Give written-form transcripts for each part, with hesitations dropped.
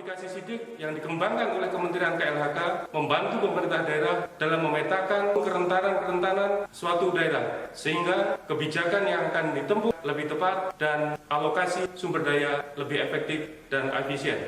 Aplikasi Sidik yang dikembangkan oleh Kementerian KLHK membantu pemerintah daerah dalam memetakan kerentanan suatu daerah, sehingga kebijakan yang akan ditempuh lebih tepat dan alokasi sumber daya lebih efektif dan efisien.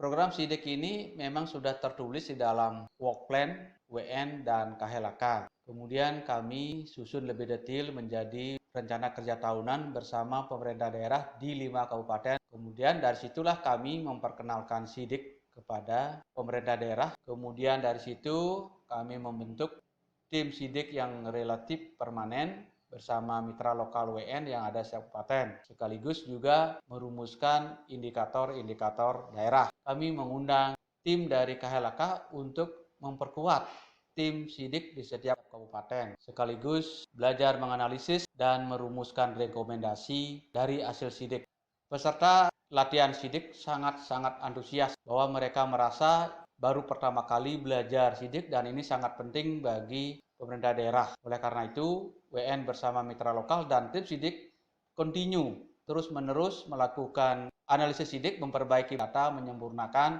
Program Sidik ini memang sudah tertulis di dalam work plan WN dan KHLK. Kemudian kami susun lebih detail menjadi rencana kerja tahunan bersama pemerintah daerah di 5 kabupaten. Kemudian dari situlah kami memperkenalkan Sidik kepada pemerintah daerah. Kemudian dari situ kami membentuk tim Sidik yang relatif permanen bersama mitra lokal WN yang ada di kabupaten. Sekaligus juga merumuskan indikator-indikator daerah. Kami mengundang tim dari KHLK untuk memperkuat tim Sidik di setiap kabupaten, sekaligus belajar menganalisis dan merumuskan rekomendasi dari hasil Sidik. Peserta latihan Sidik sangat-sangat antusias bahwa mereka merasa baru pertama kali belajar Sidik dan ini sangat penting bagi pemerintah daerah. Oleh karena itu, WN bersama mitra lokal dan tim Sidik continue terus-menerus melakukan analisis Sidik, memperbaiki data, menyempurnakan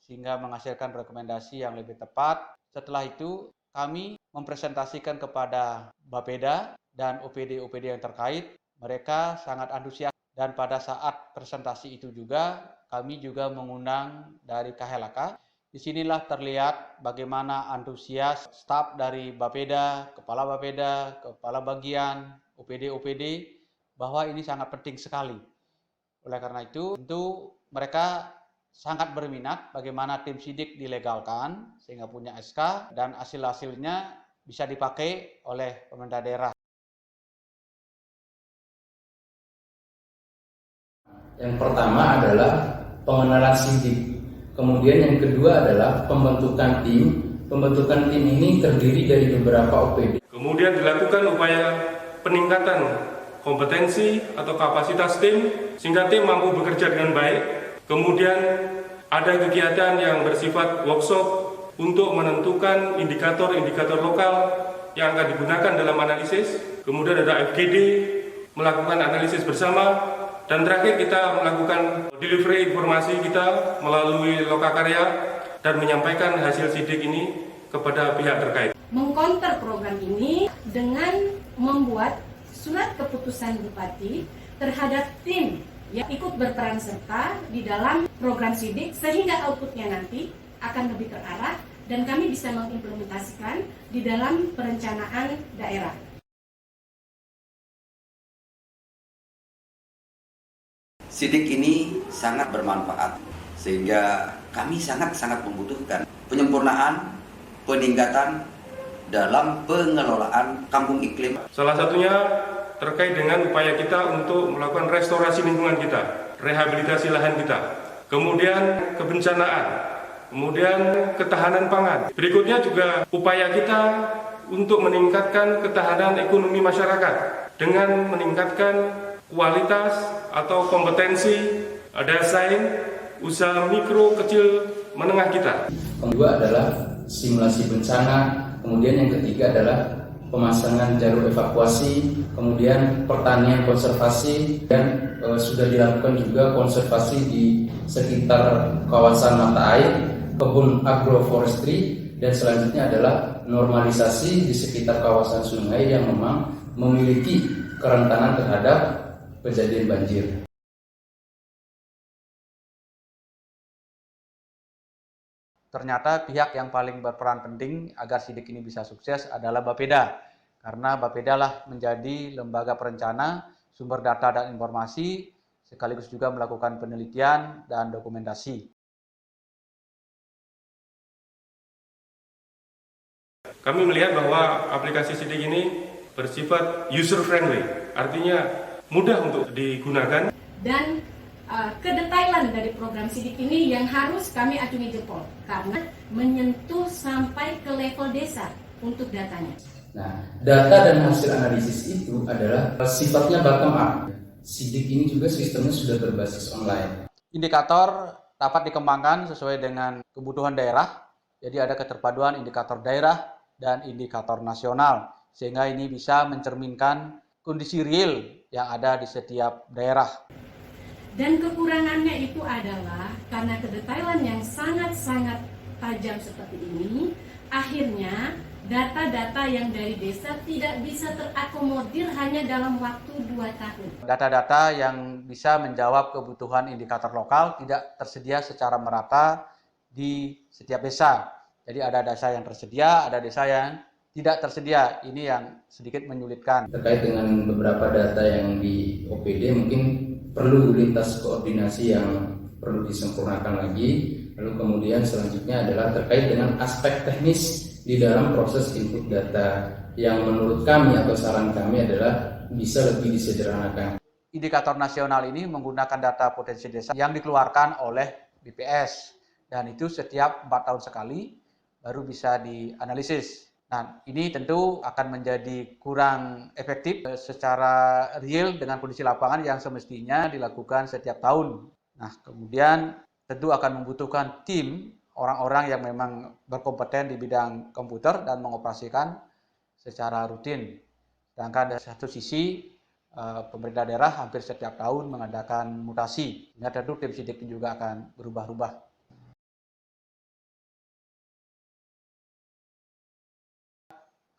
sehingga menghasilkan rekomendasi yang lebih tepat. Setelah itu, kami mempresentasikan kepada Bapeda dan OPD-OPD yang terkait. Mereka sangat antusias dan pada saat presentasi itu juga kami juga mengundang dari KHLK. Disinilah terlihat bagaimana antusias staf dari Bapeda, kepala bagian, OPD-OPD, bahwa ini sangat penting sekali. Oleh karena itu, tentu mereka sangat berminat bagaimana tim Sidik dilegalkan sehingga punya SK dan hasil-hasilnya bisa dipakai oleh pemerintah daerah. Yang pertama adalah pengenalan Sidik. Kemudian yang kedua adalah pembentukan tim. Pembentukan tim ini terdiri dari beberapa OPD. Kemudian dilakukan upaya peningkatan kompetensi atau kapasitas tim sehingga tim mampu bekerja dengan baik. Kemudian ada kegiatan yang bersifat workshop untuk menentukan indikator-indikator lokal yang akan digunakan dalam analisis. Kemudian ada FGD, melakukan analisis bersama. Dan terakhir kita melakukan delivery informasi kita melalui Lokakarya dan menyampaikan hasil Sidik ini kepada pihak terkait. Mengkonter program ini dengan membuat surat keputusan Bupati terhadap tim yang ikut berperan serta di dalam program Sidik sehingga outputnya nanti akan lebih terarah dan kami bisa mengimplementasikan di dalam perencanaan daerah. Sidik ini sangat bermanfaat sehingga kami sangat membutuhkan penyempurnaan, peningkatan dalam pengelolaan kampung iklim. Salah satunya terkait dengan upaya kita untuk melakukan restorasi lingkungan kita, rehabilitasi lahan kita, kemudian kebencanaan, kemudian ketahanan pangan. Berikutnya juga upaya kita untuk meningkatkan ketahanan ekonomi masyarakat dengan meningkatkan kualitas atau kompetensi daya saing usaha mikro, kecil, menengah kita. Kedua adalah simulasi bencana, kemudian yang ketiga adalah pemasangan jalur evakuasi, kemudian pertanian konservasi, dan sudah dilakukan juga konservasi di sekitar kawasan mata air, kebun agroforestry, dan selanjutnya adalah normalisasi di sekitar kawasan sungai yang memang memiliki kerentanan terhadap kejadian banjir. Ternyata pihak yang paling berperan penting agar Sidik ini bisa sukses adalah Bapeda. Karena Bapeda lah menjadi lembaga perencana, sumber data dan informasi, sekaligus juga melakukan penelitian dan dokumentasi. Kami melihat bahwa aplikasi Sidik ini bersifat user friendly, artinya mudah untuk digunakan. Dan kedetailan dari program Sidik ini yang harus kami acungi jempol karena menyentuh sampai ke level desa untuk datanya. Nah, data dan hasil analisis itu adalah sifatnya bottom up. Sidik ini juga sistemnya sudah berbasis online. Indikator dapat dikembangkan sesuai dengan kebutuhan daerah. Jadi ada keterpaduan indikator daerah dan indikator nasional sehingga ini bisa mencerminkan kondisi real yang ada di setiap daerah. Dan kekurangannya itu adalah karena kedetailan yang sangat-sangat tajam seperti ini, akhirnya data-data yang dari desa tidak bisa terakomodir hanya dalam waktu 2 tahun. Data-data yang bisa menjawab kebutuhan indikator lokal tidak tersedia secara merata di setiap desa. Jadi ada desa yang tersedia, ada desa yang tidak tersedia. Ini yang sedikit menyulitkan. Terkait dengan beberapa data yang di OPD mungkin perlu lintas koordinasi yang perlu disempurnakan lagi. Lalu kemudian selanjutnya adalah terkait dengan aspek teknis di dalam proses input data yang menurut kami atau saran kami adalah bisa lebih disederhanakan. Indikator nasional ini menggunakan data potensi desa yang dikeluarkan oleh BPS dan itu setiap 4 tahun sekali baru bisa dianalisis. Nah, ini tentu akan menjadi kurang efektif secara real dengan kondisi lapangan yang semestinya dilakukan setiap tahun. Nah, kemudian tentu akan membutuhkan tim orang-orang yang memang berkompeten di bidang komputer dan mengoperasikan secara rutin. Sedangkan dari satu sisi, pemerintah daerah hampir setiap tahun mengadakan mutasi. Sehingga tentu tim sidik juga akan berubah-ubah.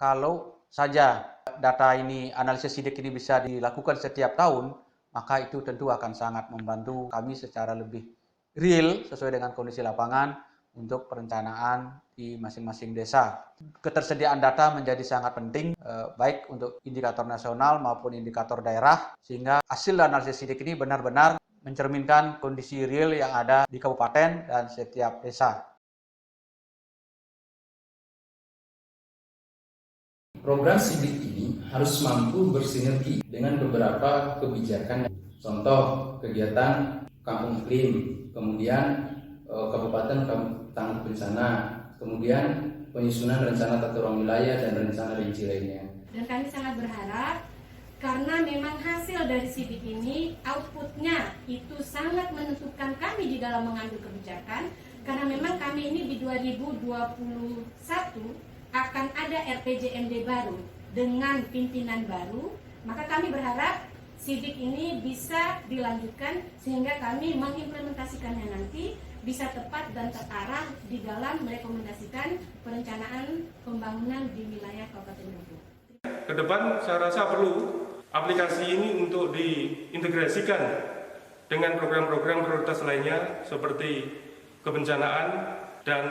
Kalau saja data ini, analisis sidik ini bisa dilakukan setiap tahun, maka itu tentu akan sangat membantu kami secara lebih real sesuai dengan kondisi lapangan untuk perencanaan di masing-masing desa. Ketersediaan data menjadi sangat penting, baik untuk indikator nasional maupun indikator daerah, sehingga hasil analisis sidik ini benar-benar mencerminkan kondisi real yang ada di kabupaten dan setiap desa. Program sidik ini harus mampu bersinergi dengan beberapa kebijakan. Contoh kegiatan kampung iklim, kemudian kabupaten tangguh bencana, kemudian penyusunan rencana tata ruang wilayah dan rencana rinci lainnya. Dan kami sangat berharap karena memang hasil dari sidik ini outputnya itu sangat menentukan kami di dalam mengambil kebijakan, karena memang kami ini di 2021 akan ada RPJMD baru dengan pimpinan baru, maka kami berharap sidik ini bisa dilanjutkan sehingga kami mengimplementasikannya nanti bisa tepat dan terarah di dalam merekomendasikan perencanaan pembangunan di wilayah Kabupaten Luwu. Ke depan saya rasa perlu aplikasi ini untuk diintegrasikan dengan program-program prioritas lainnya seperti kebencanaan dan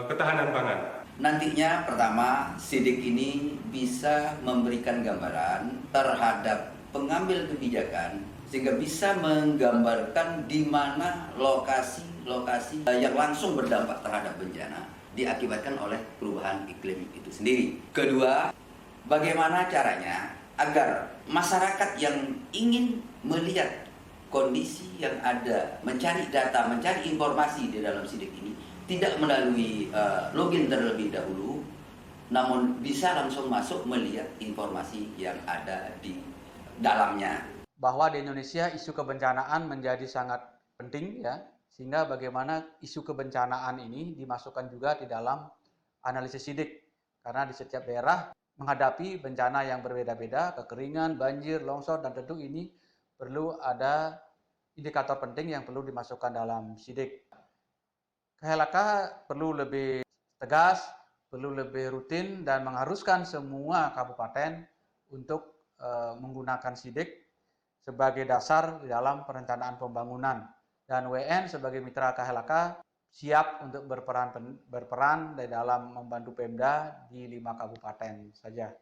ketahanan pangan. Nantinya pertama, sidik ini bisa memberikan gambaran terhadap pengambil kebijakan sehingga bisa menggambarkan di mana lokasi-lokasi yang langsung berdampak terhadap bencana diakibatkan oleh perubahan iklim itu sendiri. Kedua, bagaimana caranya agar masyarakat yang ingin melihat kondisi yang ada, mencari data, mencari informasi di dalam sidik ini tidak melalui login terlebih dahulu, namun bisa langsung masuk melihat informasi yang ada di dalamnya. Bahwa di Indonesia isu kebencanaan menjadi sangat penting, ya, sehingga bagaimana isu kebencanaan ini dimasukkan juga di dalam analisis sidik, karena di setiap daerah menghadapi bencana yang berbeda-beda, kekeringan, banjir, longsor, dan tentu ini perlu ada indikator penting yang perlu dimasukkan dalam sidik. KHLK perlu lebih tegas, perlu lebih rutin dan mengharuskan semua kabupaten untuk menggunakan sidik sebagai dasar dalam perencanaan pembangunan. Dan WN sebagai mitra KHLK siap untuk berperan di dalam membantu Pemda di 5 kabupaten saja.